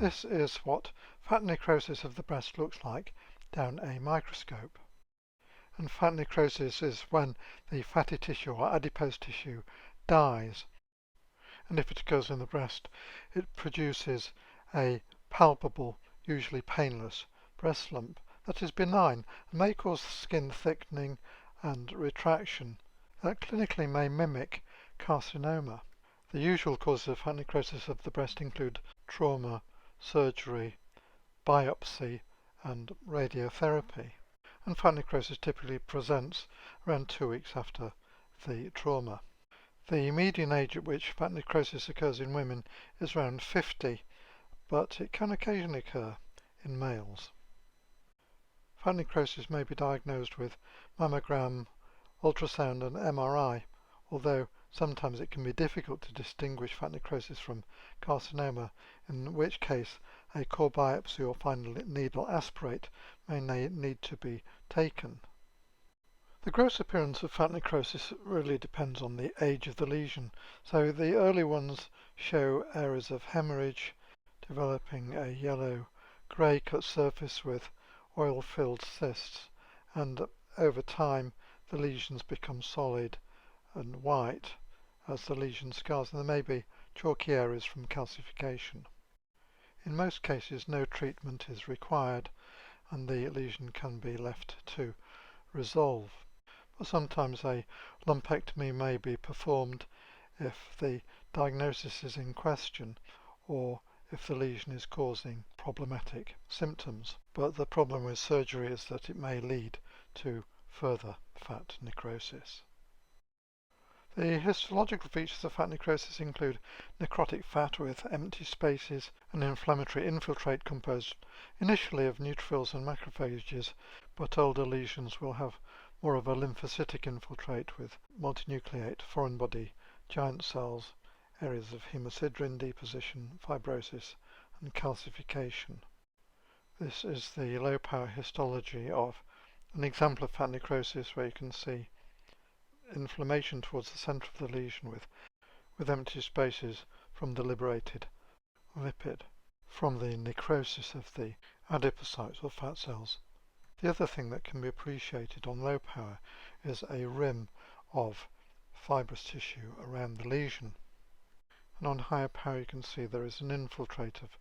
This is what fat necrosis of the breast looks like down a microscope. And fat necrosis is when the fatty tissue or adipose tissue dies. And if it occurs in the breast, it produces a palpable, usually painless, breast lump that is benign and may cause skin thickening and retraction that clinically may mimic carcinoma. The usual causes of fat necrosis of the breast include trauma, surgery, biopsy, and radiotherapy. And fat necrosis typically presents around 2 weeks after the trauma. The median age at which fat necrosis occurs in women is around 50, but it can occasionally occur in males. Fat necrosis may be diagnosed with mammogram, ultrasound and MRI, although sometimes it can be difficult to distinguish fat necrosis from carcinoma, in which case a core biopsy or fine needle aspirate may need to be taken. The gross appearance of fat necrosis really depends on the age of the lesion, so the early ones show areas of hemorrhage, developing a yellow-grey cut surface with oil-filled cysts, and over time the lesions become solid and white as the lesion scars, and there may be chalky areas from calcification. In most cases no treatment is required and the lesion can be left to resolve. But sometimes a lumpectomy may be performed if the diagnosis is in question or if the lesion is causing problematic symptoms. But the problem with surgery is that it may lead to further fat necrosis. The histological features of fat necrosis include necrotic fat with empty spaces, an inflammatory infiltrate composed initially of neutrophils and macrophages, but older lesions will have more of a lymphocytic infiltrate with multinucleate foreign body giant cells, areas of hemosiderin deposition, fibrosis and calcification. This is the low power histology of an example of fat necrosis where you can see inflammation towards the center of the lesion with empty spaces from the liberated lipid from the necrosis of the adipocytes or fat cells. The other thing that can be appreciated on low power is a rim of fibrous tissue around the lesion. And on higher power you can see there is an infiltrate of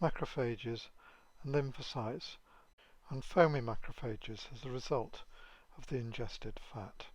macrophages and lymphocytes and foamy macrophages as a result of the ingested fat.